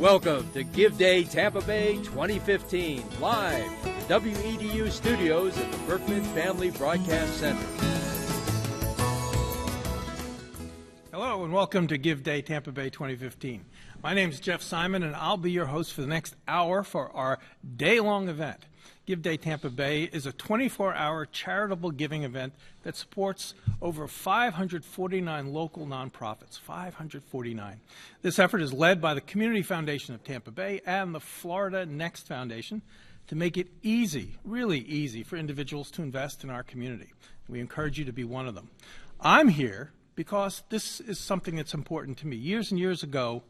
Welcome to Give Day Tampa Bay 2015, live from the WEDU studios at the Berkman Family Broadcast Center. Hello and welcome to Give Day Tampa Bay 2015. My name is Geoff Simon and I'll be your host for the next hour for our day-long event. Give Day Tampa Bay is a 24-hour charitable giving event that supports over 549 local nonprofits, 549. This effort is led by the Community Foundation of Tampa Bay and the Florida Next Foundation to make it easy, really easy, for individuals to invest in our community. We encourage you to be one of them. I'm here because this is something that's important to me. Years and years ago,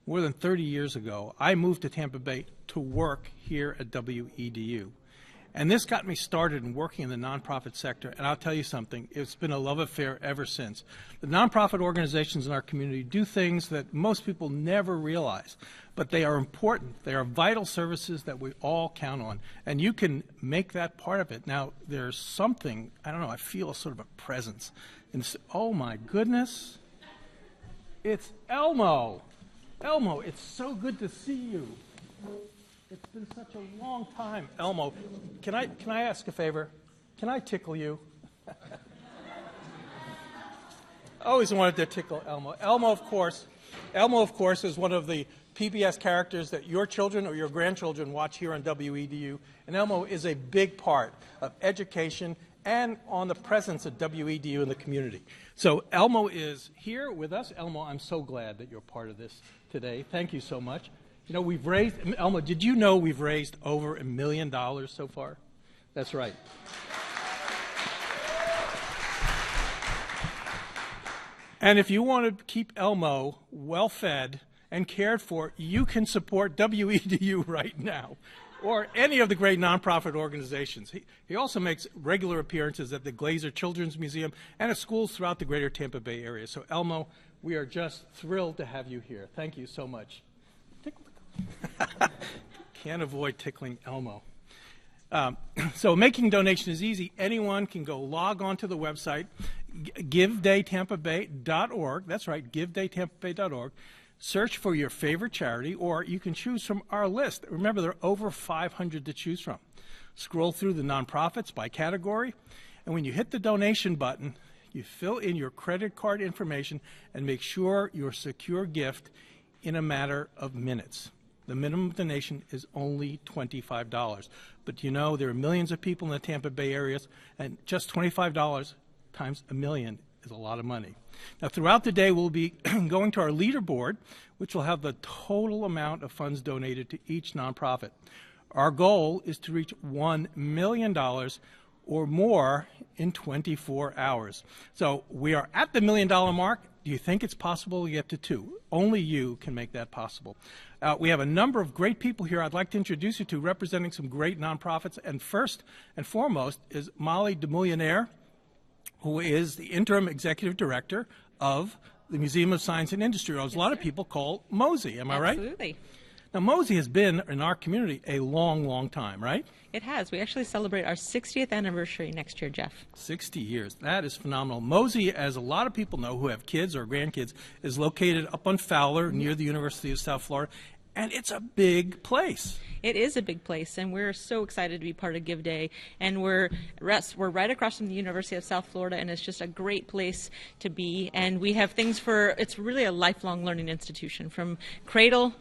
more than 30 years ago, I moved to Tampa Bay to work here at WEDU. And this got me started in working in the nonprofit sector, and I'll tell you something, it's been a love affair ever since. The nonprofit organizations in our community do things that most people never realize, but they are important. They are vital services that we all count on, and you can make that part of it. Now, there's something, I don't know, I feel a sort of a presence. And oh my goodness, it's Elmo. Elmo, it's so good to see you. It's been such a long time. Elmo, can I ask a favor? Can I tickle you? I always wanted to tickle Elmo. Elmo, of course, is one of the PBS characters that your children or your grandchildren watch here on WEDU. And Elmo is a big part of education and on the presence of WEDU in the community. So Elmo is here with us. Elmo, I'm so glad that you're part of this today. Thank you so much. You know, we've raised, Elmo, did you know we've raised over $1 million so far? That's right. And if you want to keep Elmo well-fed and cared for, you can support WEDU right now, or any of the great nonprofit organizations. He also makes regular appearances at the Glazer Children's Museum and at schools throughout the greater Tampa Bay area. So, Elmo, we are just thrilled to have you here. Thank you so much. Can't avoid tickling Elmo. So making donation is easy. Anyone can go log on to the website, givedaytampabay.org. That's right, givedaytampabay.org. Search for your favorite charity, or you can choose from our list. Remember, there are over 500 to choose from. Scroll through the nonprofits by category, and when you hit the donation button, you fill in your credit card information and make sure your secure gift in a matter of minutes. The minimum donation is only $25. But you know, there are millions of people in the Tampa Bay area, and just $25 times a million is a lot of money. Now, throughout the day, we'll be going to our leaderboard, which will have the total amount of funds donated to each nonprofit. Our goal is to reach $1 million or more in 24 hours. So we are at the $1 million mark. Do you think it's possible to get to 2? Only you can make that possible. We have a number of great people here I'd like to introduce you to, representing some great nonprofits. And first and foremost is Molly DeMillionaire, who is the interim executive director of the Museum of Science and Industry, or as a lot of people call MOSI. Am I right? Absolutely. Now, MOSI has been in our community a long, long time, right? It has. We actually celebrate our 60th anniversary next year, Geoff. 60 years. That is phenomenal. MOSI, as a lot of people know who have kids or grandkids, is located up on Fowler near the University of South Florida, and it's a big place. It is a big place, and we're so excited to be part of Give Day. And we're right across from the University of South Florida, and it's just a great place to be. And we have things it's really a lifelong learning institution, from cradle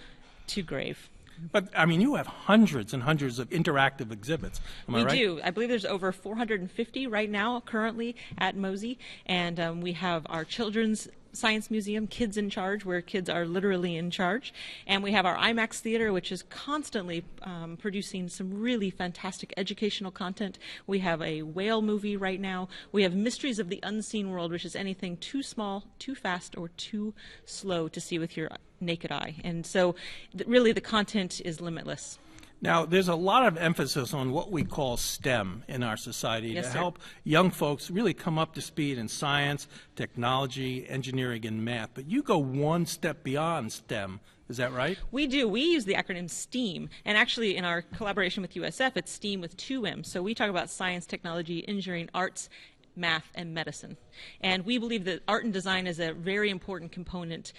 to grave. But, I mean, you have hundreds and hundreds of interactive exhibits. Am I right? We do. I believe there's over 450 right now currently at MOSI, and we have our children's Science Museum, Kids in Charge, where kids are literally in charge. And we have our IMAX Theater, which is constantly producing some really fantastic educational content. We have a whale movie right now. We have Mysteries of the Unseen World, which is anything too small, too fast, or too slow to see with your naked eye. And so really the content is limitless. Now, there's a lot of emphasis on what we call STEM in our society to help young folks really come up to speed in science, technology, engineering, and math. But you go one step beyond STEM. Is that right? We do. We use the acronym STEAM. And actually, in our collaboration with USF, it's STEAM with 2 M's. So we talk about science, technology, engineering, arts, math, and medicine. And we believe that art and design is a very important component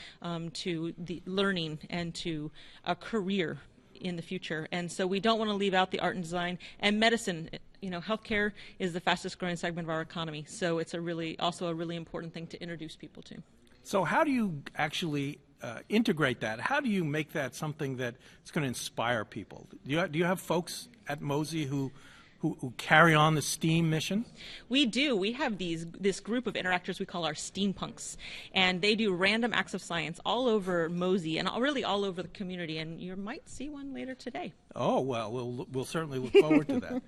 to the learning and to a career in the future. And so we don't want to leave out the art and design. And medicine, you know, healthcare is the fastest growing segment of our economy. So it's also a really important thing to introduce people to. So how do you actually integrate that? How do you make that something that is going to inspire people? Do you have folks at MOSI who carry on the STEAM mission? We do. We have this group of interactors we call our steampunks, and they do random acts of science all over MOSI and really all over the community, and you might see one later today. Oh, well, we'll certainly look forward to that.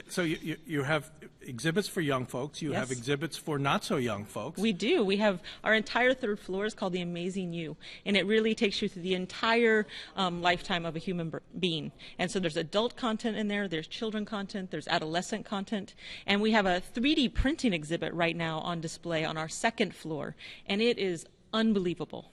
So you have exhibits for young folks. You have exhibits for not so young folks. We do. We have our entire third floor is called the Amazing You, and it really takes you through the entire lifetime of a human being. And so there's adult content in there, there's children content, there's adolescent content, and we have a 3D printing exhibit right now on display on our second floor, and it is unbelievable.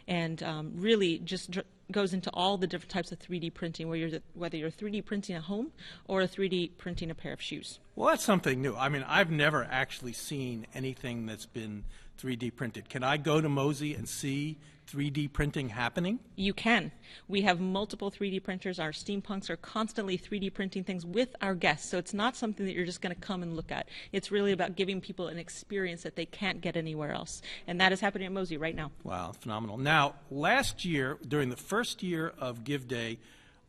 And really just goes into all the different types of 3D printing, whether you're 3D printing a home or 3D printing a pair of shoes. Well, that's something new. I mean, I've never actually seen anything that's been 3D printed. Can I go to MOSI and see 3D printing happening? You can. We have multiple 3D printers. Our steampunks are constantly 3D printing things with our guests, so it's not something that you're just going to come and look at. It's really about giving people an experience that they can't get anywhere else, and that is happening at MOSI right now. Wow, phenomenal. Now, last year, during the first year of Give Day,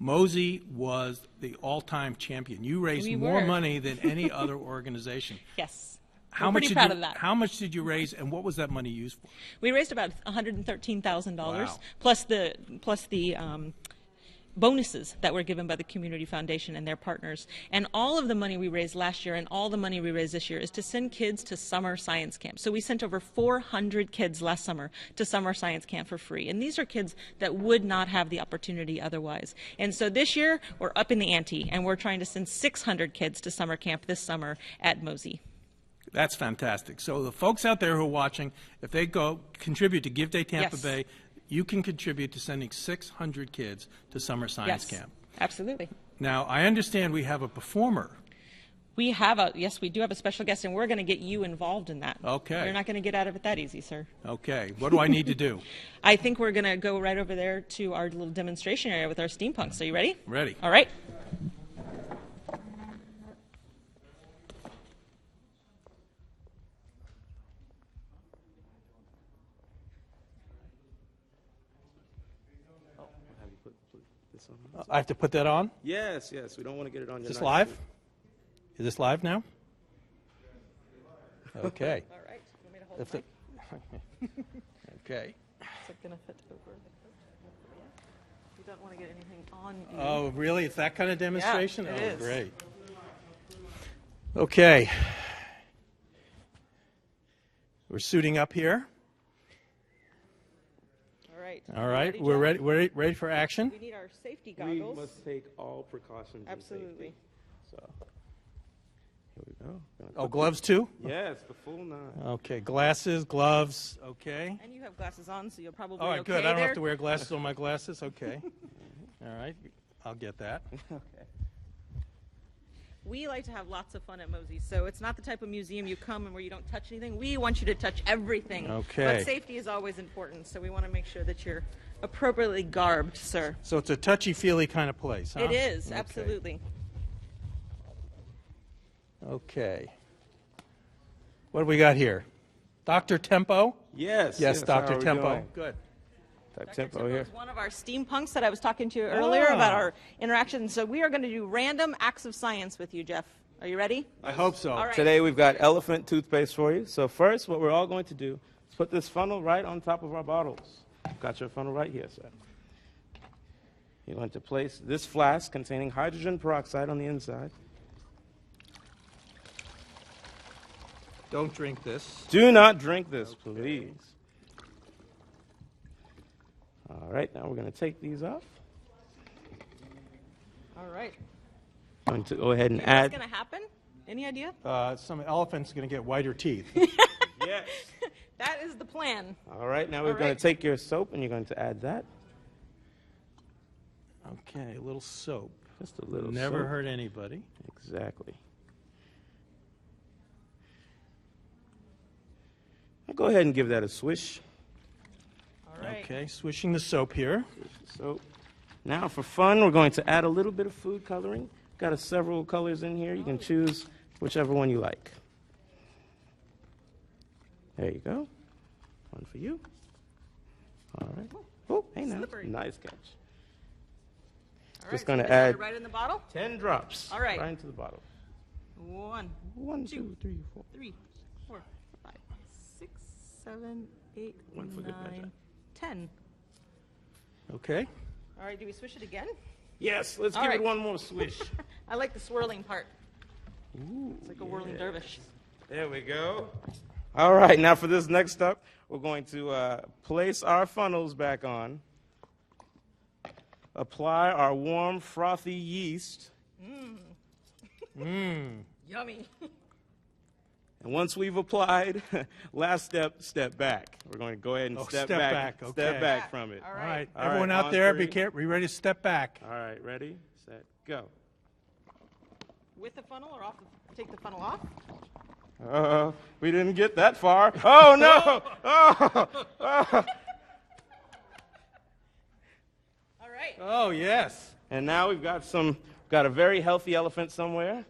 MOSI was the all-time champion. You raised more money than any other organization. Yes. How much did you raise, and what was that money used for? We raised about $113,000 plus the bonuses that were given by the Community Foundation and their partners. And all of the money we raised last year and all the money we raised this year is to send kids to summer science camp. So we sent over 400 kids last summer to summer science camp for free. And these are kids that would not have the opportunity otherwise. And so this year, we're up in the ante, and we're trying to send 600 kids to summer camp this summer at MOSI. That's fantastic. So the folks out there who are watching, if they go contribute to Give Day Tampa Bay, you can contribute to sending 600 kids to summer science camp. Absolutely. Now, I understand we have a performer. We do have a special guest, and we're going to get you involved in that. Okay. You're not going to get out of it that easy, sir. Okay. What do I need to do? I think we're going to go right over there to our little demonstration area with our steampunks. Are you ready? Ready. All right. I have to put that on? Yes. We don't want to get it on your Is this live? Is this live now? Okay. All right. You want me to hold it? Okay. Is it going to fit over the coat? You don't want to get anything on you. Oh, really? It's that kind of demonstration? Yeah, it is. Great. Okay. We're suiting up here. All right, we're ready for action. We need our safety goggles. We must take all precautions. Absolutely. So, here we go. Oh, gloves too? Yes, the full 9. Okay, glasses, gloves. Okay. And you have glasses on, so you'll probably. All right, good. I don't have to wear glasses on my glasses. Okay. All right, I'll get that. Okay. We like to have lots of fun at MOSI, so it's not the type of museum you come and where you don't touch anything. We want you to touch everything. Okay. But safety is always important, so we want to make sure that you're appropriately garbed, sir. So it's a touchy-feely kind of place, huh? It is, okay. Absolutely. Okay. What do we got here? Dr. Tempo? Yes. Yes, Dr. Tempo. Good. Dr. Tempo here. Is one of our steampunks that I was talking to you earlier about our interaction. So we are going to do random acts of science with you, Geoff. Are you ready? I hope so. All right. Today we've got elephant toothpaste for you. So first, what we're all going to do is put this funnel right on top of our bottles. Got your funnel right here, sir. You're going to place this flask containing hydrogen peroxide on the inside. Don't drink this. Do not drink this, please. All right, now we're going to take these off. All right. I'm going to go ahead and add. What's going to happen? Any idea? Some elephant's going to get whiter teeth. Yes. That is the plan. All right, now we're going to take your soap and you're going to add that. Okay, a little soap. Just a little Never soap. hurt anybody. Exactly. I'll go ahead and give that a swish. All right. Okay, swishing the soap here. So now for fun, we're going to add a little bit of food coloring. Got several colors in here. You can choose whichever one you like. There you go. One for you. All right. Oh, hey now. Slippery. Nice catch. All Just right, going so to add right in the bottle. 10 drops. All right. Right into the bottle. 1, 1, 2, 2, 3, 4. 3, 4, 5, 6, 7, 8, One for good measure. 9, 10. Okay. All right, do we swish it again? Yes, let's All give right. it one more swish. I like the swirling part. Ooh, It's like a whirling dervish. there we go. All right, now for this next step, we're going to place our funnels back on, apply our warm, frothy yeast, Yummy. and once we've applied, last step back. We're going to go ahead and step back. Okay. Step back from it. All All right. right, All everyone right, out on there, three. be ready to step back. All right, ready, set, go. With the funnel or off? Take the funnel off. We didn't get that far. Oh, no! Oh! All right. Oh, yes. And now we've got a very healthy elephant somewhere.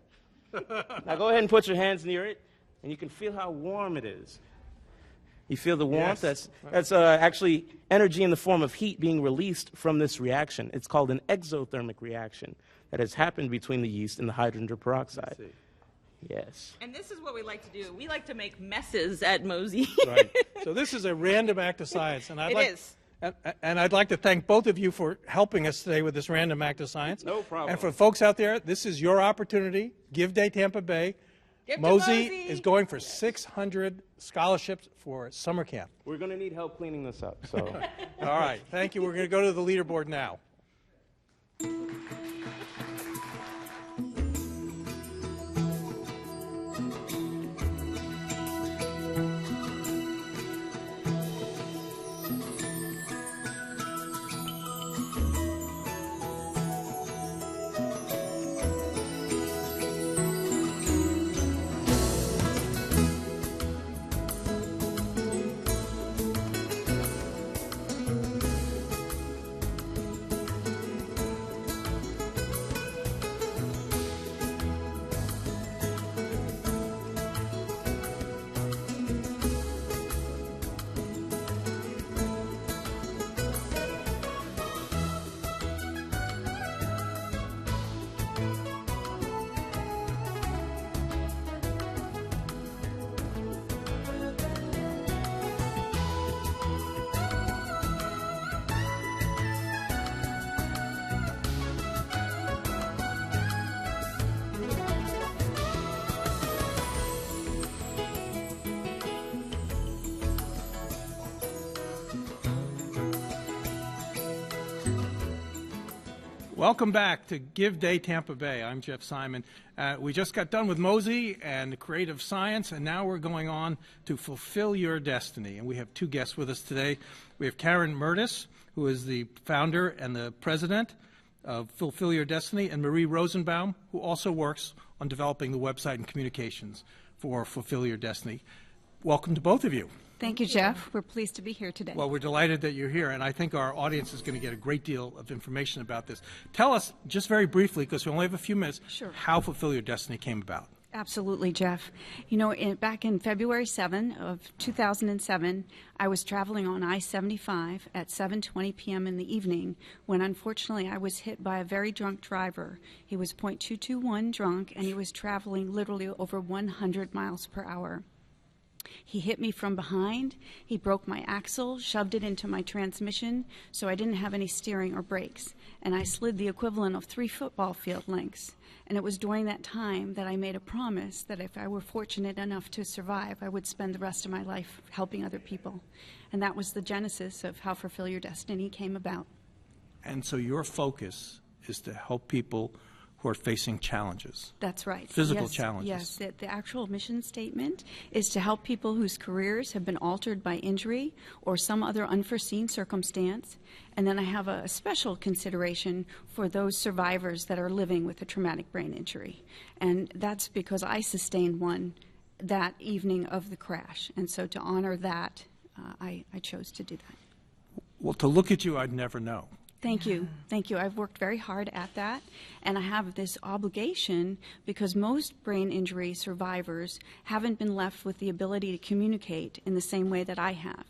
Now go ahead and put your hands near it, and you can feel how warm it is. You feel the warmth? Yes. That's actually energy in the form of heat being released from this reaction. It's called an exothermic reaction that has happened between the yeast and the hydrogen peroxide. Yes. And this is what we like to do. We like to make messes at MOSI. Right. So this is a random act of science, and It is. And I'd like to thank both of you for helping us today with this random act of science. No problem. And for folks out there, this is your opportunity. Give Day Tampa Bay. Give to MOSI is going for 600 scholarships for summer camp. We're going to need help cleaning this up. So. All right. Thank you. We're going to go to the leaderboard now. Welcome back to Give Day Tampa Bay. I'm Geoff Simon. We just got done with MOSI and creative science, and now we're going on to Fulfill Your Destiny. And we have two guests with us today. We have Karen Murtis, who is the founder and the president of Fulfill Your Destiny, and Marie Rosenbaum, who also works on developing the website and communications for Fulfill Your Destiny. Welcome to both of you. Thank you, Geoff. We're pleased to be here today. Well, we're delighted that you're here, and I think our audience is going to get a great deal of information about this. Tell us, just very briefly, because we only have a few minutes, Sure. how Fulfill Your Destiny came about. Absolutely, Geoff. You know, back in February 7 of 2007, I was traveling on I-75 at 7:20 p.m. in the evening when, unfortunately, I was hit by a very drunk driver. He was .221 drunk, and he was traveling literally over 100 miles per hour. He hit me from behind, he broke my axle, shoved it into my transmission, so I didn't have any steering or brakes, and I slid the equivalent of 3 football field lengths. And it was during that time that I made a promise that if I were fortunate enough to survive, I would spend the rest of my life helping other people. And that was the genesis of how Fulfill Your Destiny came about. And so your focus is to help people who are facing challenges. That's right. Physical Yes, challenges. Yes, the actual mission statement is to help people whose careers have been altered by injury or some other unforeseen circumstance. And then I have a special consideration for those survivors that are living with a traumatic brain injury. And that's because I sustained one that evening of the crash. And so to honor that, I chose to do that. Well, to look at you, I'd never know. Thank you. Thank you. I've worked very hard at that, and I have this obligation because most brain injury survivors haven't been left with the ability to communicate in the same way that I have.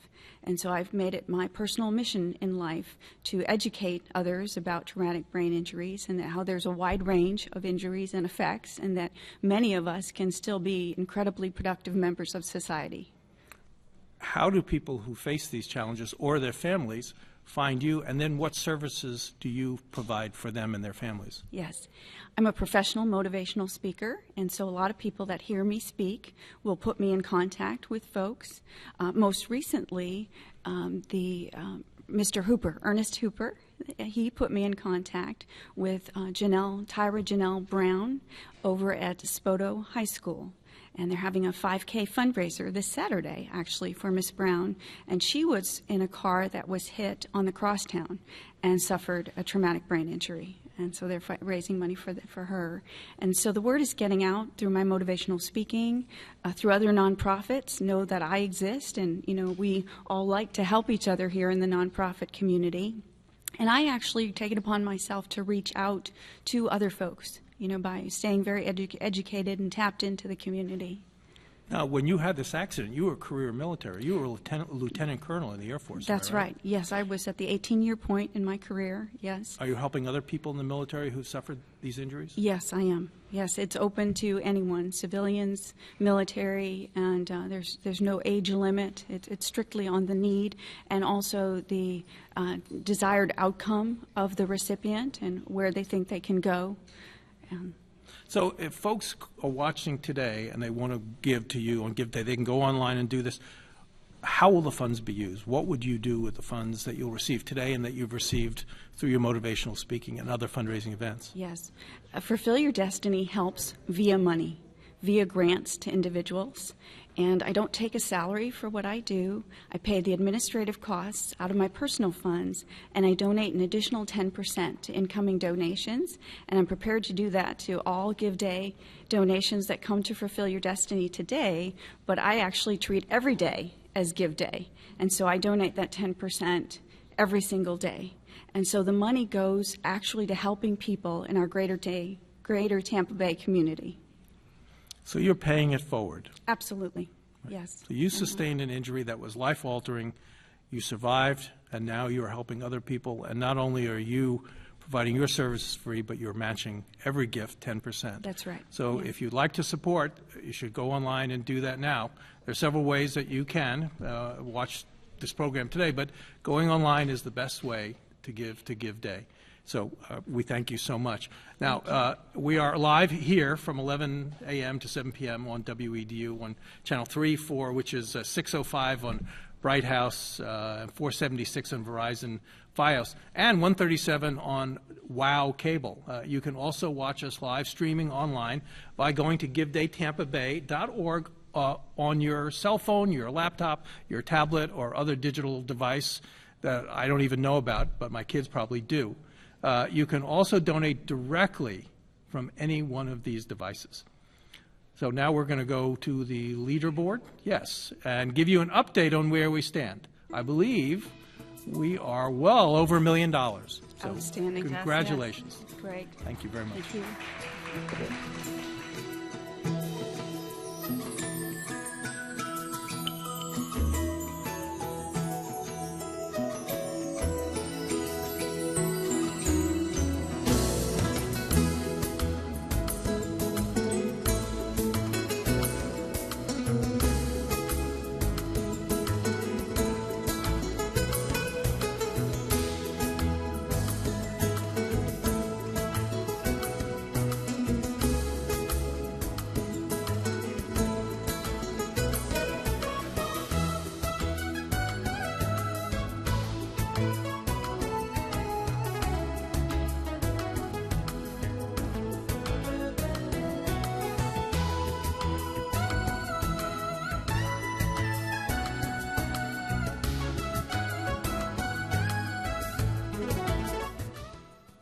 And so I've made it my personal mission in life to educate others about traumatic brain injuries and how there's a wide range of injuries and effects, and that many of us can still be incredibly productive members of society. How do people who face these challenges or their families find you, and then what services do you provide for them and their families? Yes. I'm a professional motivational speaker, and so a lot of people that hear me speak will put me in contact with folks. Most recently, Mr. Hooper, Ernest Hooper, he put me in contact with Tyra Janelle Brown over at Spoto High School. And they're having a 5K fundraiser this Saturday, actually, for Miss Brown. And she was in a car that was hit on the crosstown and suffered a traumatic brain injury. And so they're raising money for her. And so the word is getting out through my motivational speaking, through other nonprofits know that I exist. And, you know, we all like to help each other here in the nonprofit community. And I actually take it upon myself to reach out to other folks, you know, by staying very educated and tapped into the community. Now, when you had this accident, you were career military. You were a lieutenant colonel in the Air Force. That's right? Yes, I was at the 18-year point in my career, yes. Are you helping other people in the military who suffered these injuries? Yes, I am. Yes, it's open to anyone, civilians, military, and there's no age limit. It's strictly on the need and also the desired outcome of the recipient and where they think they can go. So if folks are watching today and they want to give to you on Give Day, they can go online and do this. How will the funds be used? What would you do with the funds that you'll receive today and that you've received through your motivational speaking and other fundraising events? Yes. Fulfill Your Destiny helps via money, via grants to individuals. And I don't take a salary for what I do. I pay the administrative costs out of my personal funds, and I donate an additional 10% to incoming donations. And I'm prepared to do that to all Give Day donations that come to Fulfill Your Destiny today, but I actually treat every day as Give Day. And so I donate that 10% every single day. And so the money goes actually to helping people in our greater Tampa Bay community. So you're paying it forward. Absolutely, yes. So you sustained an injury that was life-altering. You survived, and now you are helping other people. And not only are you providing your services free, but you're matching every gift 10%. That's right. So if you'd like to support, you should go online and do that now. There are several ways that you can watch this program today, but going online is the best way to Give Day. So we thank you so much. Now, we are live here from 11 a.m. to 7 p.m. on WEDU on Channel 3, 4, which is 605 on Bright House, 476 on Verizon Fios, and 137 on WOW Cable. You can also watch us live streaming online by going to givedaytampabay.org on your cell phone, your laptop, your tablet, or other digital device that I don't even know about, but my kids probably do. You can also donate directly from any one of these devices. So now we're going to go to the leaderboard, yes, and give you an update on where we stand. I believe we are well over $1 million. So outstanding. Congratulations. Yes. Great. Thank you very much. Thank you.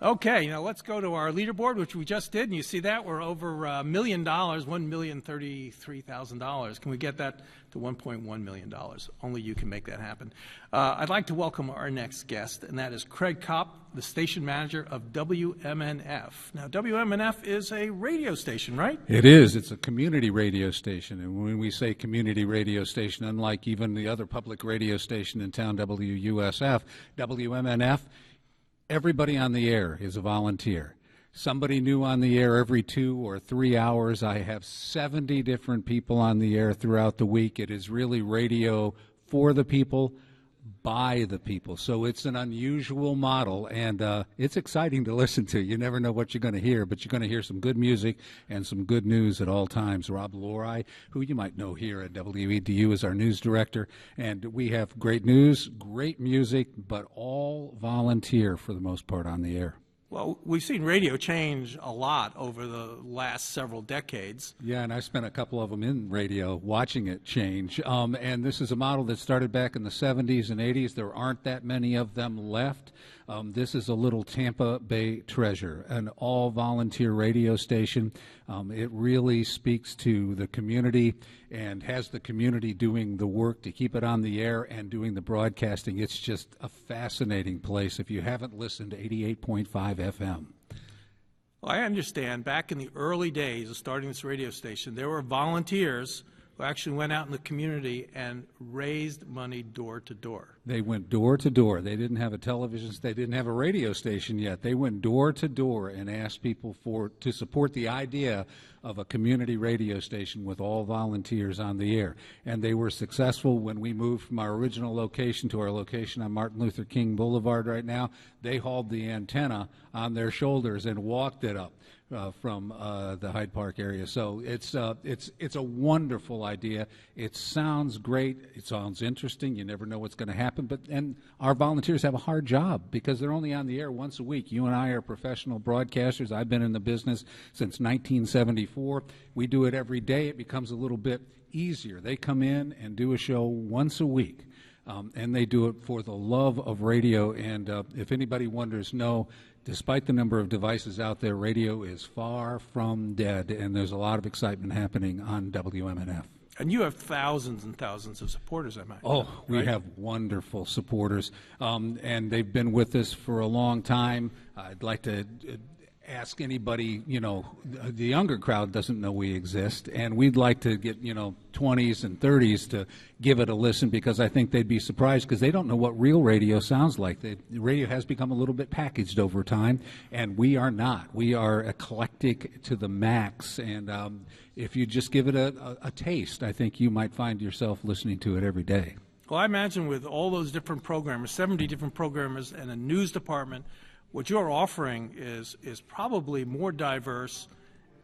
Okay, now let's go to our leaderboard, which we just did, and you see that we're over $1 million, $1,033,000. Can we get that to $1.1 million? Only you can make that happen. I'd like to welcome our next guest, and that is Craig Kopp, the station manager of WMNF. Now, WMNF is a radio station, right? It is. It's a community radio station, and when we say community radio station, unlike even the other public radio station in town, WUSF, WMNF, everybody on the air is a volunteer. Somebody new on the air every 2 or 3 hours. I have 70 different people on the air throughout the week. It is really radio for the people, by the people. So it's an unusual model, and it's exciting to listen to. You never know what you're going to hear, but you're going to hear some good music and some good news at all times. Rob Lorai, who you might know here at WEDU, is our news director, and we have great news, great music, but all volunteer for the most part on the air. Well, we've seen radio change a lot over the last several decades. Yeah, and I spent a couple of them in radio watching it change. And this is a model that started back in the 70s and 80s. There aren't that many of them left. This is a little Tampa Bay treasure, an all-volunteer radio station. It really speaks to the community and has the community doing the work to keep it on the air and doing the broadcasting. It's just a fascinating place if you haven't listened to 88.5 FM. Well, I understand back in the early days of starting this radio station, there were volunteers who actually went out in the community and raised money door to door. They went door to door. They didn't have a television, they didn't have a radio station yet. They went door to door and asked people to support the idea of a community radio station with all volunteers on the air. And they were successful. When we moved from our original location to our location on Martin Luther King Boulevard right now, they hauled the antenna on their shoulders and walked it up from the Hyde Park area. So it's a wonderful idea. It sounds great. It sounds interesting. You never know what's going to happen. And our volunteers have a hard job because they're only on the air once a week. You and I are professional broadcasters. I've been in the business since 1974. We do it every day. It becomes a little bit easier. They come in and do a show once a week. And they do it for the love of radio. And if anybody wonders, no, despite the number of devices out there, radio is far from dead, and there's a lot of excitement happening on WMNF. And you have thousands and thousands of supporters, I might. Oh, we right? have wonderful supporters, and they've been with us for a long time. I'd like to ask anybody, the younger crowd doesn't know we exist, and we'd like to get, 20s and 30s to give it a listen because I think they'd be surprised because they don't know what real radio sounds like. The radio has become a little bit packaged over time, and we are not. We are eclectic to the max, and if you just give it a taste, I think you might find yourself listening to it every day. Well, I imagine with all those different programmers, 70 different programmers and a news department, what you're offering is probably more diverse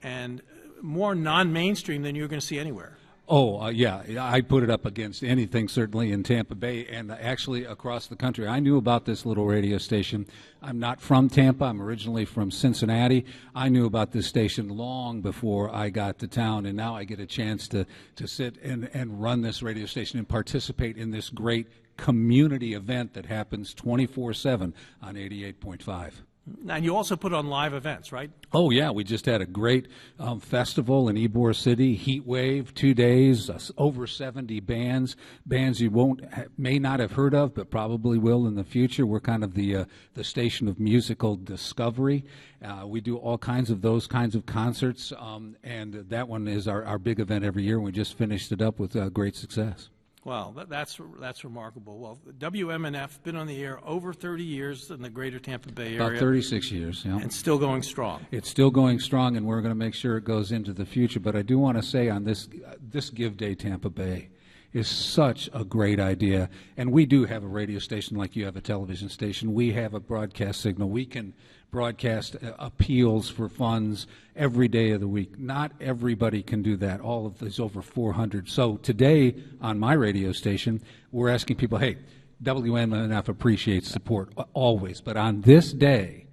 and more non-mainstream than you're going to see anywhere. Oh, yeah. I put it up against anything, certainly, in Tampa Bay and actually across the country. I knew about this little radio station. I'm not from Tampa. I'm originally from Cincinnati. I knew about this station long before I got to town, and now I get a chance to sit and run this radio station and participate in this great community event that happens 24/7 on 88.5. And you also put on live events, right? Oh, yeah. We just had a great festival in Ybor City, Heat Wave, 2 days, over 70 bands you may not have heard of, but probably will in the future. We're kind of the station of musical discovery. We do all kinds of those kinds of concerts, and that one is our big event every year, and we just finished it up with great success. Well, that's remarkable. Well, WMNF been on the air over 30 years in the greater Tampa Bay area. About 36 years, yeah. And still going strong. It's still going strong, and we're going to make sure it goes into the future. But I do want to say on this Give Day Tampa Bay is such a great idea. And we do have a radio station like you have a television station. We have a broadcast signal. We can broadcast appeals for funds every day of the week. Not everybody can do that, all of these over 400. So today on my radio station, we're asking people, hey, WMNF appreciates support always, but on this day,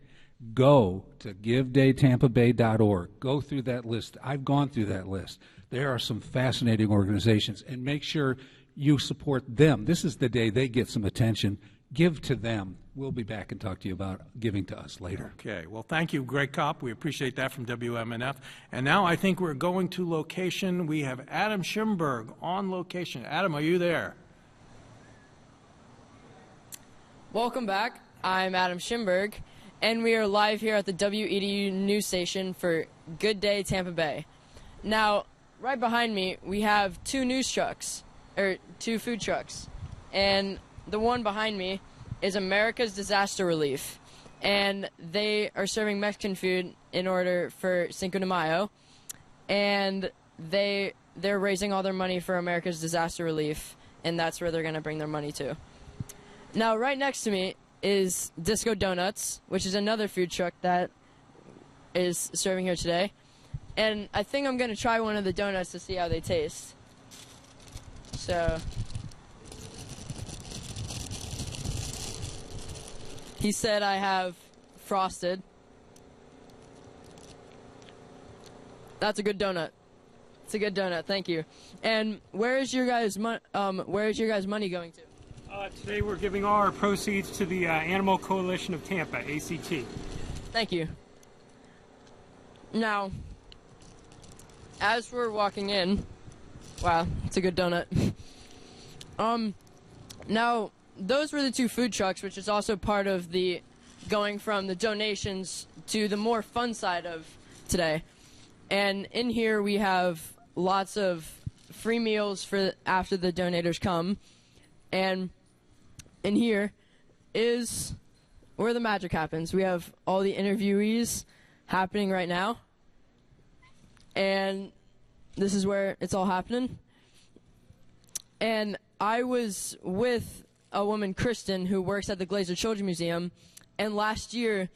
go to givedaytampabay.org. Go through that list. I've gone through that list. There are some fascinating organizations, and make sure you support them. This is the day they get some attention. give to them. We'll be back and talk to you about giving to us later. Okay. Well, thank you, Greg Kopp. We appreciate that from WMNF. And now I think we're going to location. We have Adam Shimberg on location. Adam, are you there? Welcome back. I'm Adam Shimberg, and we are live here at the WEDU news station for Good Day Tampa Bay. Now, right behind me, we have two food trucks, and the one behind me is America's Disaster Relief, and they are serving Mexican food in order for Cinco de Mayo, and they're raising all their money for America's Disaster Relief, and that's where they're going to bring their money to. Now, right next to me is Disco Donuts, which is another food truck that is serving here today, and I think I'm going to try one of the donuts to see how they taste. So he said I have frosted. That's a good donut. It's a good donut. Thank you. And where is your guys' money going to? Today we're giving all our proceeds to the Animal Coalition of Tampa, ACT. Thank you. Now, as we're walking in, wow, it's a good donut. Now, those were the two food trucks, which is also part of the going from the donations to the more fun side of today. And in here we have lots of free meals for after the donators come. And in here is where the magic happens. We have all the interviewees happening right now. And this is where it's all happening. And I was with a woman, Kristen, who works at the Glazer Children's Museum, and last year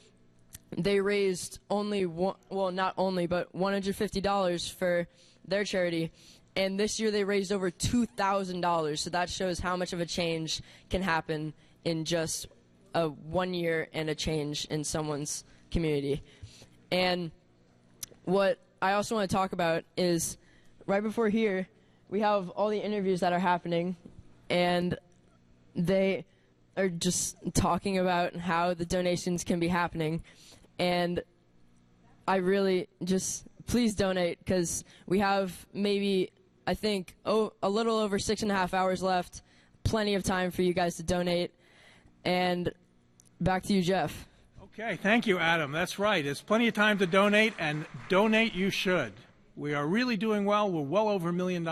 they raised not only, but $150 for their charity, and this year they raised over $2,000, so that shows how much of a change can happen in just 1 year and a change in someone's community. And what I also want to talk about is right before here, we have all the interviews that are happening, and they are just talking about how the donations can be happening. And I really just, please donate, because we have maybe, I think, a little over 6.5 hours left. Plenty of time for you guys to donate. And back to you, Jeff. Okay, thank you, Adam. That's right. There's plenty of time to donate, and donate you should. We are really doing well. We're well over $1 million,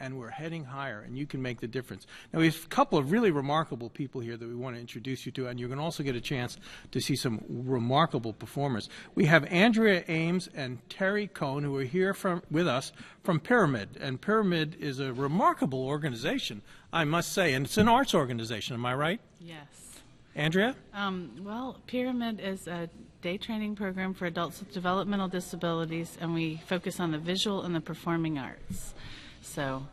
and we're heading higher, and you can make the difference. Now, we have a couple of really remarkable people here that we want to introduce you to, and you're going to also get a chance to see some remarkable performers. We have Andrea Ames and Terry Cohn, who are here with us from Pyramid, and Pyramid is a remarkable organization, I must say, and it's an arts organization. Am I right? Yes. Andrea? Well, Pyramid is a day training program for adults with developmental disabilities, and we focus on the visual and the performing arts. So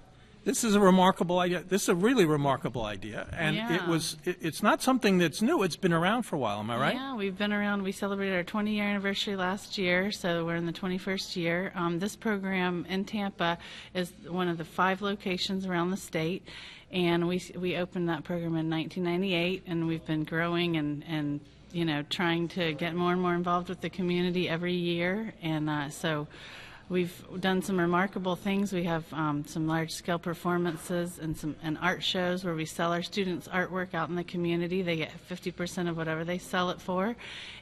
this is a remarkable idea. This is a really remarkable idea, and yeah. It's not something that's new. It's been around for a while. Am I right? Yeah, we've been around. We celebrated our 20-year anniversary last year, so we're in the 21st year. This program in Tampa is one of the 5 locations around the state, and we opened that program in 1998, and we've been growing and you know, trying to get more and more involved with the community every year, and so we've done some remarkable things. We have some large-scale performances and art shows where we sell our students' artwork out in the community. They get 50% of whatever they sell it for,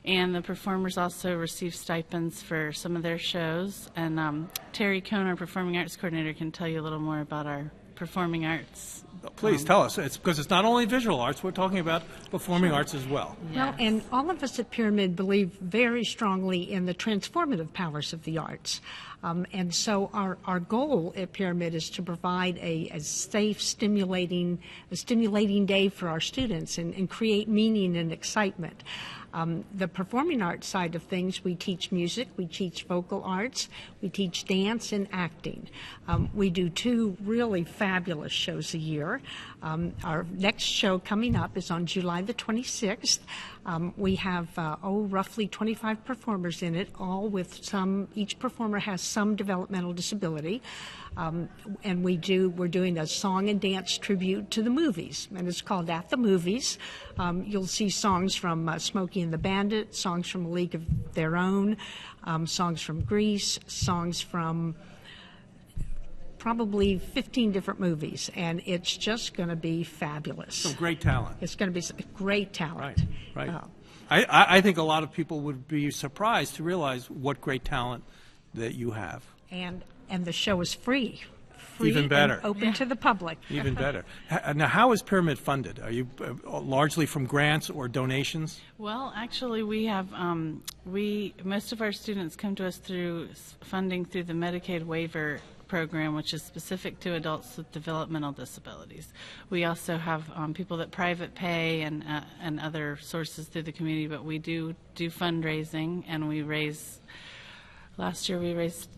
and the performers also receive stipends for some of their shows. And Terry Cohn, our performing arts coordinator, can tell you a little more about our performing arts. Please tell us. It's because it's not only visual arts. We're talking about performing arts as well. Well, and all of us at Pyramid believe very strongly in the transformative powers of the arts. And so our goal at Pyramid is to provide a safe, stimulating day for our students and create meaning and excitement. The performing arts side of things, we teach music, we teach vocal arts, we teach dance and acting. We do 2 really fabulous shows a year. Our next show coming up is on July the 26th. We have roughly 25 performers in it, all with each performer has some developmental disability. And we're doing a song and dance tribute to the movies, and it's called At the Movies. You'll see songs from Smokey and the Bandit, songs from A League of Their Own, songs from Grease, songs from probably 15 different movies, and it's just going to be fabulous. Some great talent. It's going to be some great talent. Right. I think a lot of people would be surprised to realize what great talent that you have. And the show is free. Even better. And open to the public. Even better. Now, how is Pyramid funded? Are you largely from grants or donations? Well, actually, we have most of our students come to us through funding through the Medicaid waiver program, which is specific to adults with developmental disabilities. We also have people that private pay and other sources through the community, but we do fundraising, and last year we raised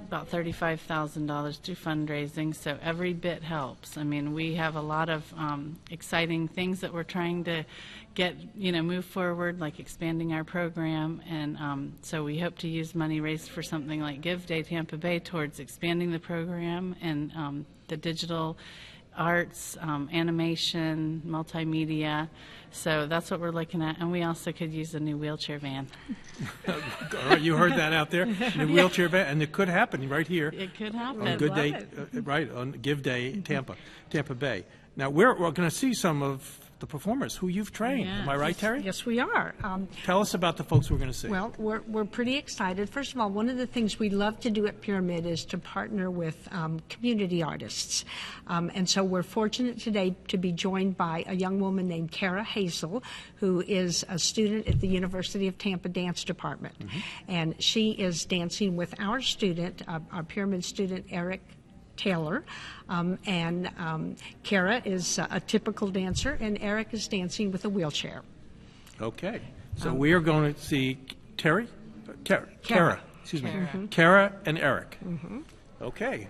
about $35,000 through fundraising, so every bit helps. I mean, we have a lot of exciting things that we're trying to move forward, like expanding our program, and so we hope to use money raised for something like Give Day Tampa Bay towards expanding the program and the digital arts, animation, multimedia. So that's what we're looking at, and we also could use a new wheelchair van. You heard that out there, new wheelchair van, and it could happen right here. It could happen. On Good Day, right on Give Day Tampa Bay. Now we're going to see some of the performers who you've trained. Yes. Am I right, Terry? Yes, we are. Tell us about the folks we're going to see. Well, we're pretty excited. First of all, one of the things we love to do at Pyramid is to partner with community artists. And so we're fortunate today to be joined by a young woman named Kara Hazel, who is a student at the University of Tampa Dance Department. Mm-hmm. And she is dancing with our student, our Pyramid student, Eric Taylor, and Kara is a typical dancer, and Eric is dancing with a wheelchair. Okay, so we are going to see Kara, excuse me, Mm-hmm. Kara and Eric. Mm-hmm. Okay.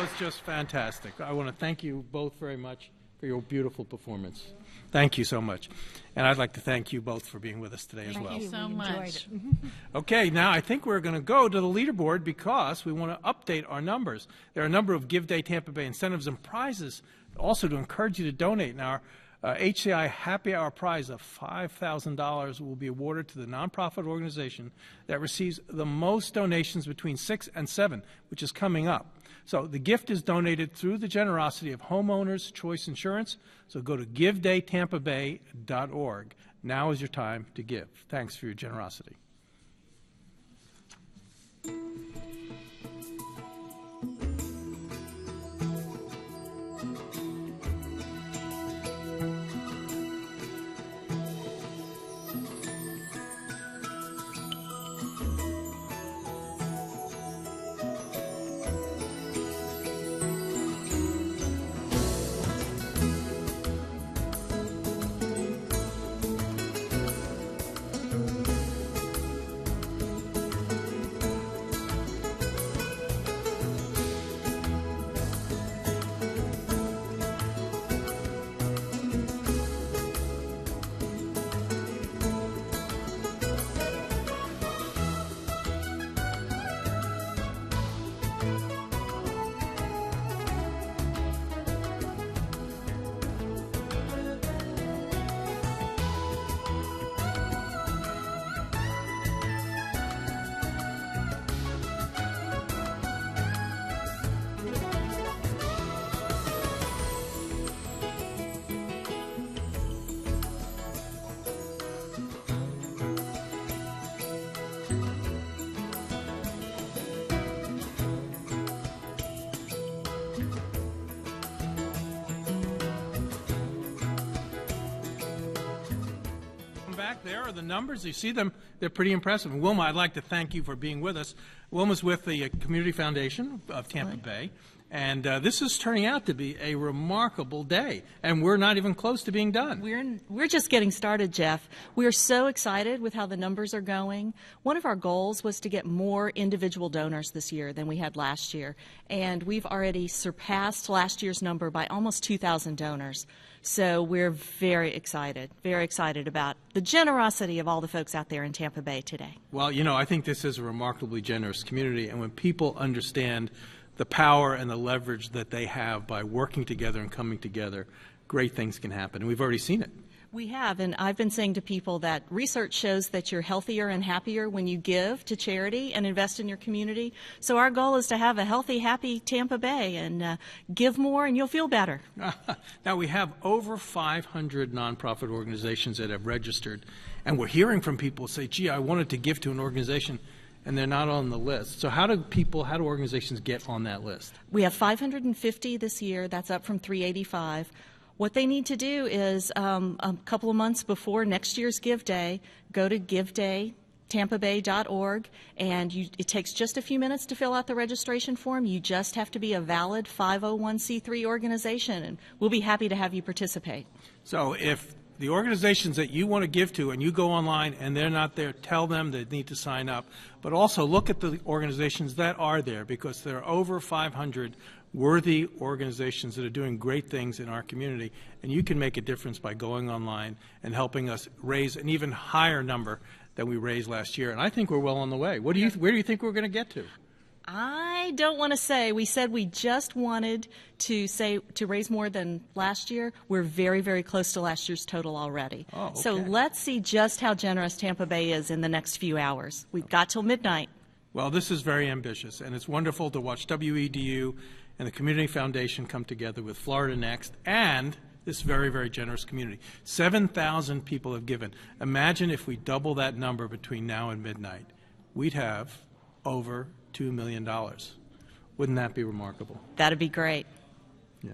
was just fantastic. I want to thank you both very much for your beautiful performance. Thank you so much. And I'd like to thank you both for being with us today as well. Thank you so much. Okay, now I think we're going to go to the leaderboard because we want to update our numbers. There are a number of Give Day Tampa Bay incentives and prizes also to encourage you to donate. Now, our HCI Happy Hour prize of $5,000 will be awarded to the nonprofit organization that receives the most donations between 6 and 7, which is coming up. So the gift is donated through the generosity of Homeowners Choice Insurance. So go to givedaytampabay.org. Now is your time to give. Thanks for your generosity. Back there are the numbers. You see them. They're pretty impressive. And Wilma, I'd like to thank you for being with us. Wilma's with the Community Foundation of Tampa Bay. And this is turning out to be a remarkable day. And we're not even close to being done. We're just getting started, Jeff. We are so excited with how the numbers are going. One of our goals was to get more individual donors this year than we had last year. And we've already surpassed last year's number by almost 2,000 donors. So we're very excited about the generosity of all the folks out there in Tampa Bay today. Well, you know, I think this is a remarkably generous community. And when people understand the power and the leverage that they have by working together and coming together, great things can happen. And we've already seen it. We have, and I've been saying to people that research shows that you're healthier and happier when you give to charity and invest in your community. So our goal is to have a healthy, happy Tampa Bay and give more and you'll feel better. Now we have over 500 nonprofit organizations that have registered, and we're hearing from people say, gee, I wanted to give to an organization, and they're not on the list. So how do organizations get on that list? We have 550 this year. That's up from 385. What they need to do is a couple of months before next year's Give Day, go to givedaytampabay.org, and it takes just a few minutes to fill out the registration form. You just have to be a valid 501c3 organization, and we'll be happy to have you participate. So if the organizations that you want to give to and you go online and they're not there, tell them they need to sign up. But also look at the organizations that are there, because there are over 500 worthy organizations that are doing great things in our community, and you can make a difference by going online and helping us raise an even higher number than we raised last year. And I think we're well on the way. Where do you think we're going to get to? I don't want to say. We said we just wanted to raise more than last year. We're very, very close to last year's total already. Oh, okay. So let's see just how generous Tampa Bay is in the next few hours. We've got till midnight. Well, this is very ambitious, and it's wonderful to watch WEDU and the Community Foundation come together with Florida Next and this very, very generous community. 7,000 people have given. Imagine if we double that number between now and midnight. We'd have over $2 million. Wouldn't that be remarkable? That'd be great. Yeah.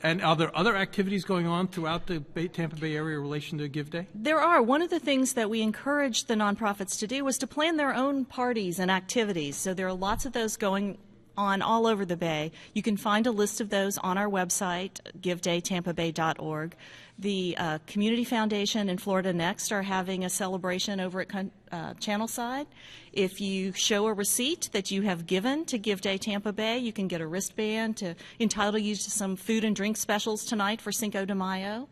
And are there other activities going on throughout the Tampa Bay area in relation to Give Day? There are. One of the things that we encouraged the nonprofits to do was to plan their own parties and activities. So there are lots of those going on all over the Bay. You can find a list of those on our website, givedaytampabay.org. The Community Foundation and Florida Next are having a celebration over at Channelside. If you show a receipt that you have given to Give Day Tampa Bay, you can get a wristband to entitle you to some food and drink specials tonight for Cinco de Mayo.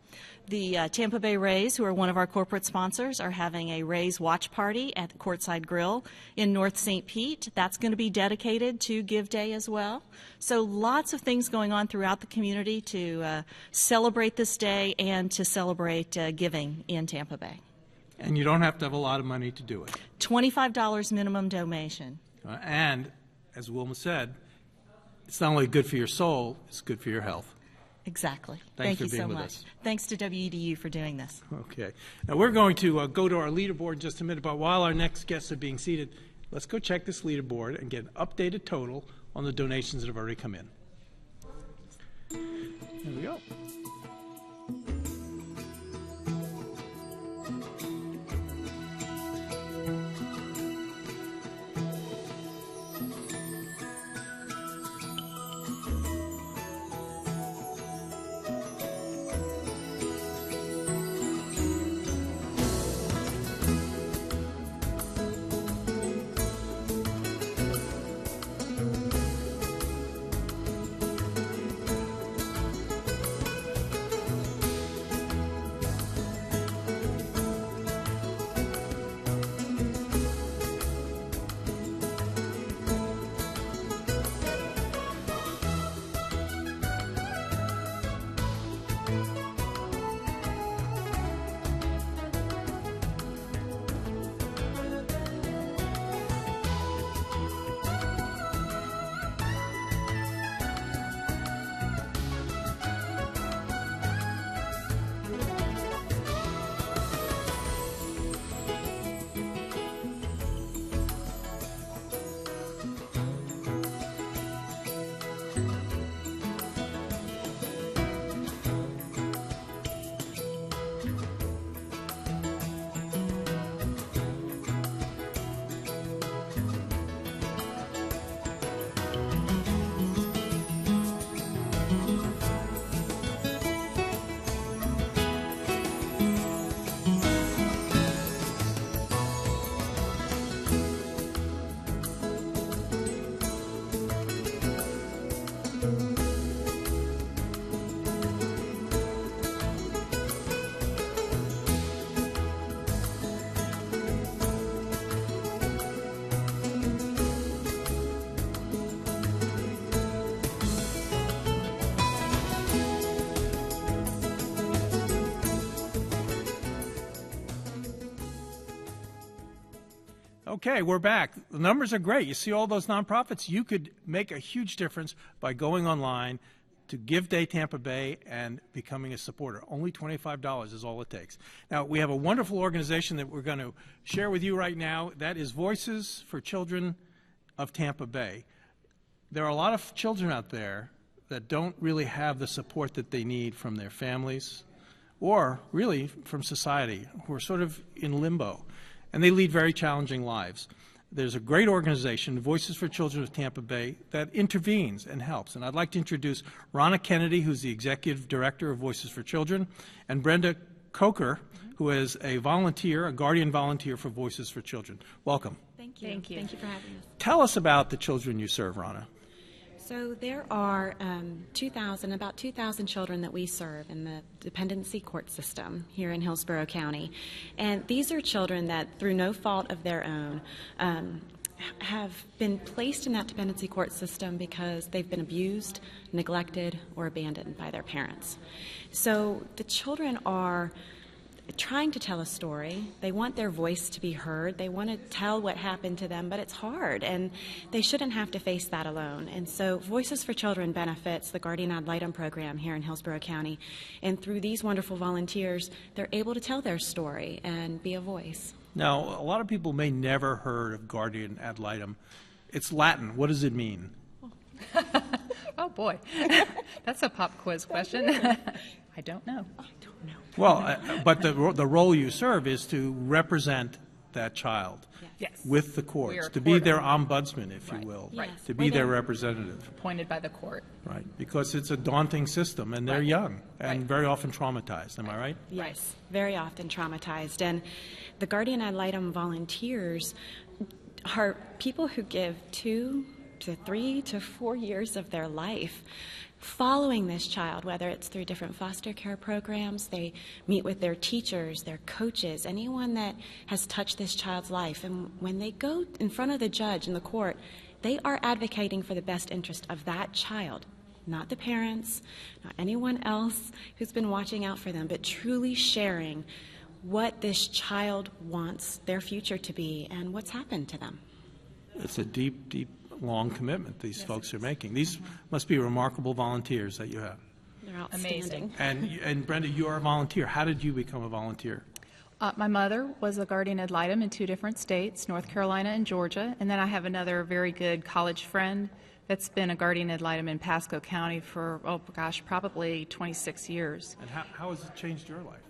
The Tampa Bay Rays, who are one of our corporate sponsors, are having a Rays watch party at the Courtside Grill in North St. Pete. That's going to be dedicated to Give Day as well. So lots of things going on throughout the community to celebrate this day and to celebrate giving in Tampa Bay. And you don't have to have a lot of money to do it. $25 minimum donation. And, as Wilma said, it's not only good for your soul, it's good for your health. Exactly. Thanks Thank for you being so with much. us. Thanks to WEDU for doing this. Okay. Now we're going to go to our leaderboard in just a minute, but while our next guests are being seated, let's go check this leaderboard and get an updated total on the donations that have already come in. Here we go. Okay, we're back. The numbers are great. You see all those nonprofits? You could make a huge difference by going online to Give Day Tampa Bay and becoming a supporter. Only $25 is all it takes. Now, we have a wonderful organization that we're going to share with you right now. That is Voices for Children of Tampa Bay. There are a lot of children out there that don't really have the support that they need from their families or really from society, who are sort of in limbo. And they lead very challenging lives. There's a great organization, Voices for Children of Tampa Bay, that intervenes and helps. And I'd like to introduce Ronna Kennedy, who's the Executive Director of Voices for Children, and Brenda Coker, who is a volunteer, a guardian volunteer for Voices for Children. Welcome. Thank you. Thank you. Thank you for having us. Tell us about the children you serve, Ronna. So there are about 2,000 children that we serve in the dependency court system here in Hillsborough County. And these are children that, through no fault of their own, have been placed in that dependency court system because they've been abused, neglected, or abandoned by their parents. So the children are trying to tell a story. They want their voice to be heard. They want to tell what happened to them, but it's hard, and they shouldn't have to face that alone. And so Voices for Children benefits the Guardian Ad Litem program here in Hillsborough County. And through these wonderful volunteers, they're able to tell their story and be a voice. Now, a lot of people may never heard of Guardian Ad Litem. It's Latin. What does it mean? Oh, boy. That's a pop quiz question. I don't know. Well, but the role you serve is to represent that child Yes. with the We courts, are to be their court- ombudsman, if you will, Right. to be their representative, Appointed by the court. right? Because it's a daunting system, and they're young and very often traumatized. Am I right? Yes, very often traumatized. And the guardian ad litem volunteers are people who give 2 to 3 to 4 years of their life following this child, whether it's through different foster care programs. They meet with their teachers, their coaches, anyone that has touched this child's life. And when they go in front of the judge in the court, they are advocating for the best interest of that child, not the parents, not anyone else who's been watching out for them, but truly sharing what this child wants their future to be and what's happened to them. It's a deep, deep, long commitment these folks are making. These must be remarkable volunteers that you have. They're outstanding. And Brenda, you are a volunteer. How did you become a volunteer? My mother was a guardian ad litem in 2 different states, North Carolina and Georgia, and then I have another very good college friend that's been a guardian ad litem in Pasco County for, probably 26 years. And how has it changed your life?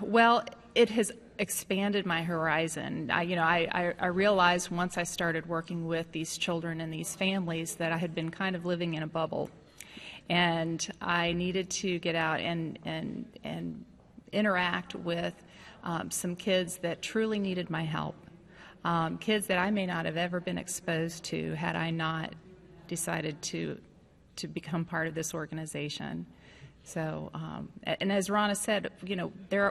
Well, it has expanded my horizon. I realized once I started working with these children and these families that I had been kind of living in a bubble, and I needed to get out and interact with some kids that truly needed my help, kids that I may not have ever been exposed to had I not decided to become part of this organization. So, and as Ronna said,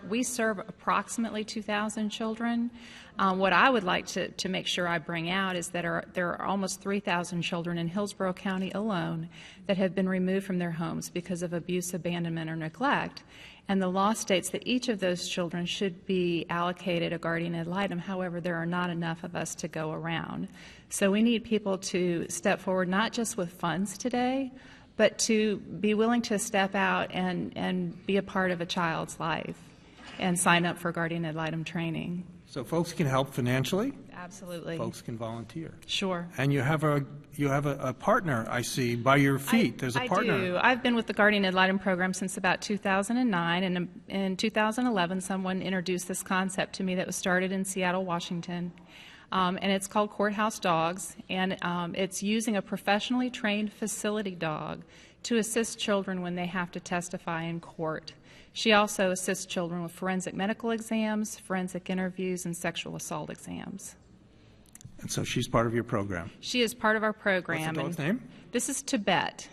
we serve approximately 2,000 children. What I would like to make sure I bring out is that there are almost 3,000 children in Hillsborough County alone that have been removed from their homes because of abuse, abandonment, or neglect. And the law states that each of those children should be allocated a guardian ad litem. However, there are not enough of us to go around. So we need people to step forward, not just with funds today, but to be willing to step out and be a part of a child's life and sign up for guardian ad litem training. So folks can help financially? Absolutely. Folks can volunteer. Sure. And you have a partner, I see, by your feet. There's a partner. I do. I've been with the guardian ad litem program since about 2009, and in 2011 someone introduced this concept to me that was started in Seattle, Washington. And it's called Courthouse Dogs, and it's using a professionally trained facility dog to assist children when they have to testify in court. She also assists children with forensic medical exams, forensic interviews, and sexual assault exams. And so she's part of your program. She is part of our program. What's the dog's name? This is Tibet.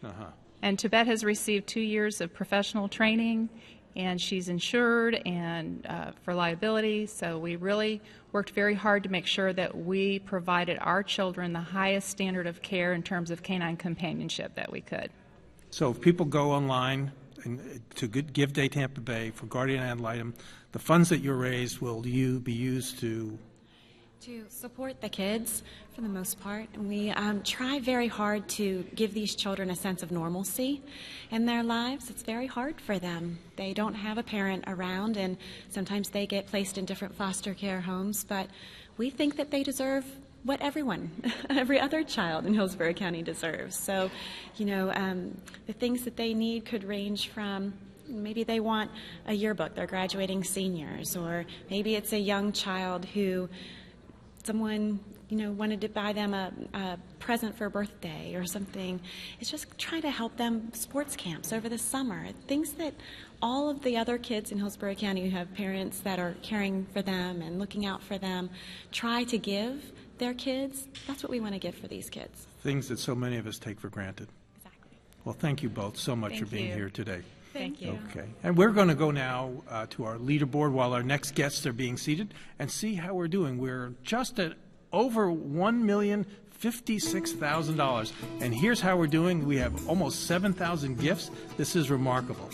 Uh-huh. And Tibet has received 2 years of professional training, and she's insured and for liability. So we really worked very hard to make sure that we provided our children the highest standard of care in terms of canine companionship that we could. So if people go online to Give Day Tampa Bay for guardian ad litem, the funds that you raised will be used to support the kids for the most part. And we try very hard to give these children a sense of normalcy in their lives. It's very hard for them. They don't have a parent around, and sometimes they get placed in different foster care homes, but we think that they deserve what every other child in Hillsborough County deserves. So, the things that they need could range from maybe they want a yearbook, they're graduating seniors, or maybe it's a young child who someone wanted to buy them a present for a birthday or something. It's just trying to help them, sports camps over the summer, things that all of the other kids in Hillsborough County who have parents that are caring for them and looking out for them try to give their kids. That's what we want to give for these kids. things that so many of us take for granted. Exactly. Well, thank you both so much for being here today. Thank you. Okay. And we're going to go now to our leaderboard while our next guests are being seated and see how we're doing. We're just at over $1,056,000. And here's how we're doing. We have almost 7,000 gifts. This is remarkable.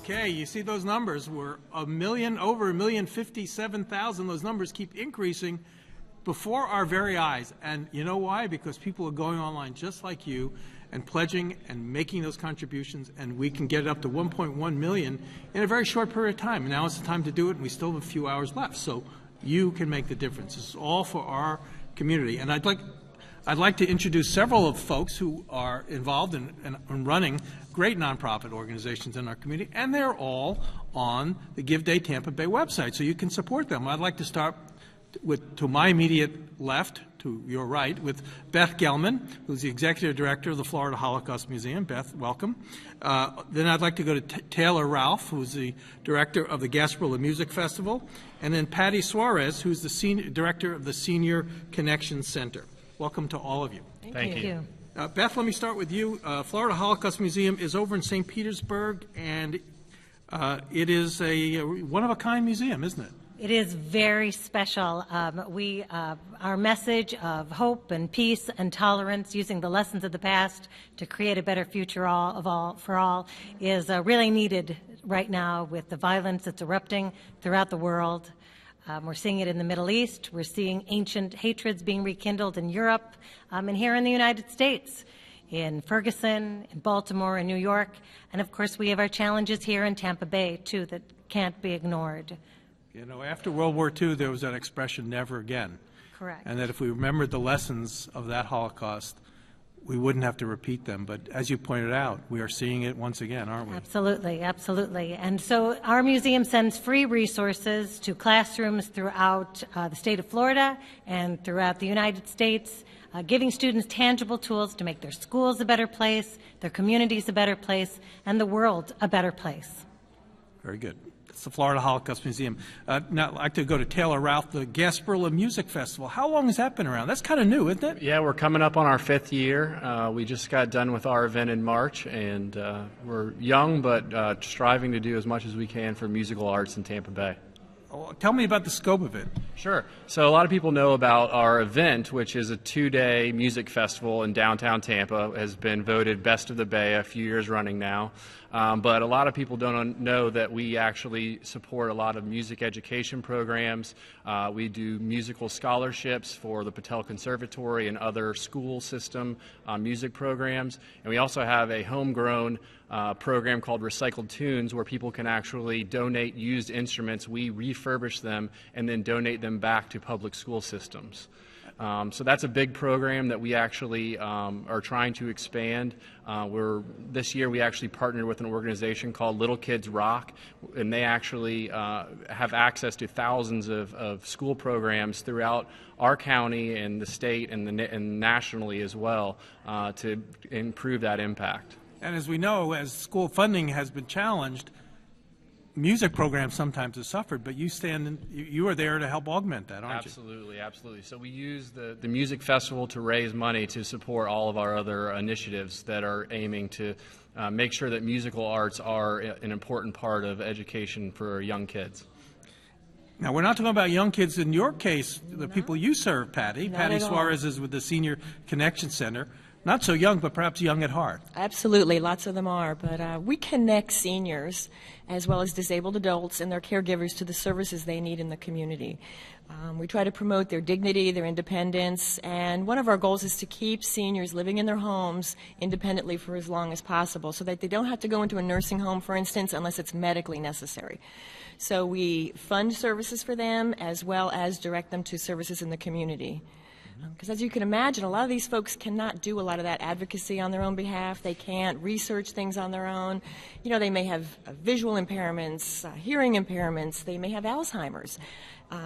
Okay, you see those numbers. We're over 1,057,000. Those numbers keep increasing before our very eyes. And you know why? Because people are going online just like you and pledging and making those contributions, and we can get it up to 1.1 million in a very short period of time. And now it's the time to do it, and we still have a few hours left. So you can make the difference. This is all for our community. And I'd like to introduce several of folks who are involved in running great nonprofit organizations in our community, and they're all on the Give Day Tampa Bay website, so you can support them. I'd like to start to my immediate left, to your right, with Beth Gelman, who's the Executive Director of the Florida Holocaust Museum. Beth, welcome. Then I'd like to go to Taylor Ralph, who's the Director of the Gasparilla Music Festival, and then Patty Suarez, who's the Director of the Senior Connection Center. Welcome to all of you. Thank you. Beth, let me start with you. Florida Holocaust Museum is over in St. Petersburg, and it is a one-of-a-kind museum, isn't it? It is very special. Our message of hope and peace and tolerance, using the lessons of the past to create a better future for all, is really needed right now with the violence that's erupting throughout the world. We're seeing it in the Middle East. We're seeing ancient hatreds being rekindled in Europe and here in the United States, in Ferguson, in Baltimore, in New York. And, of course, we have our challenges here in Tampa Bay, too, that can't be ignored. You know, after World War II, there was that expression, never again. Correct. And that if we remembered the lessons of that Holocaust, we wouldn't have to repeat them. But as you pointed out, we are seeing it once again, aren't we? Absolutely, absolutely. And so our museum sends free resources to classrooms throughout the state of Florida and throughout the United States, giving students tangible tools to make their schools a better place, their communities a better place, and the world a better place. Very good. It's the Florida Holocaust Museum. Now I'd like to go to Taylor Ralph, the Gasparilla Music Festival. How long has that been around? That's kind of new, isn't it? Yeah, we're coming up on our 5th year. We just got done with our event in March, and we're young but striving to do as much as we can for musical arts in Tampa Bay. Tell me about the scope of it. Sure. So a lot of people know about our event, which is a 2-day music festival in downtown Tampa. It has been voted Best of the Bay a few years running now. But a lot of people don't know that we actually support a lot of music education programs. We do musical scholarships for the Patel Conservatory and other school system music programs. And we also have a homegrown program called Recycled Tunes, where people can actually donate used instruments. We refurbish them and then donate them back to public school systems. So that's a big program that we actually are trying to expand. This year we actually partnered with an organization called Little Kids Rock, and they actually have access to thousands of school programs throughout our county and the state and nationally as well to improve that impact. And as we know, as school funding has been challenged, music programs sometimes have suffered, but you are there to help augment that, aren't you? Absolutely, absolutely. So we use the music festival to raise money to support all of our other initiatives that are aiming to make sure that musical arts are an important part of education for young kids. Now, we're not talking about young kids in your case, the people you serve, Patty. Patty Suarez is with the Senior Connection Center. Not so young, but perhaps young at heart. Absolutely, lots of them are. But we connect seniors as well as disabled adults and their caregivers to the services they need in the community. We try to promote their dignity, their independence, and one of our goals is to keep seniors living in their homes independently for as long as possible so that they don't have to go into a nursing home, for instance, unless it's medically necessary. So we fund services for them as well as direct them to services in the community. Because as you can imagine, a lot of these folks cannot do a lot of that advocacy on their own behalf. They can't research things on their own. You know, they may have visual impairments, hearing impairments. They may have Alzheimer's.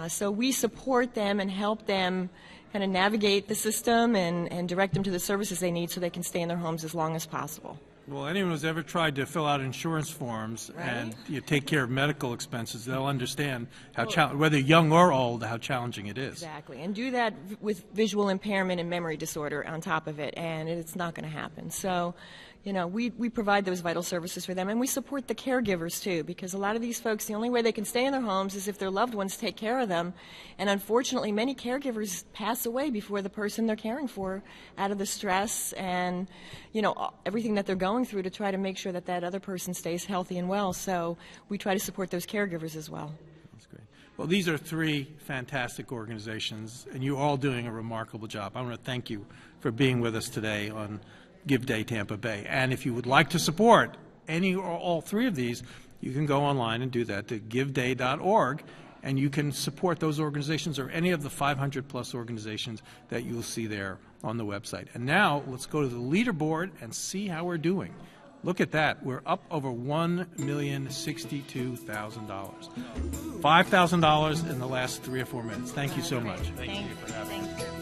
So we support them and help them kind of navigate the system and direct them to the services they need so they can stay in their homes as long as possible. Well, anyone who's ever tried to fill out insurance forms and take care of medical expenses, they'll understand how whether young or old, how challenging it is. Exactly, and do that with visual impairment and memory disorder on top of it, and it's not going to happen. So, you know, we provide those vital services for them, and we support the caregivers too, because a lot of these folks, the only way they can stay in their homes is if their loved ones take care of them, and unfortunately many caregivers pass away before the person they're caring for out of the stress and, you know, everything that they're going going through to try to make sure that that other person stays healthy and well. So we try to support those caregivers as well. That's great. Well, these are three fantastic organizations, and you're all doing a remarkable job. I want to thank you for being with us today on Give Day Tampa Bay. And if you would like to support any or all three of these, you can go online and do that to giveday.org, and you can support those organizations or any of the 500-plus organizations that you'll see there on the website. And now let's go to the leaderboard and see how we're doing. Look at that. We're up over $1,062,000. $5,000 in the last 3 or 4 minutes. Thank you so much. Thank you for having us.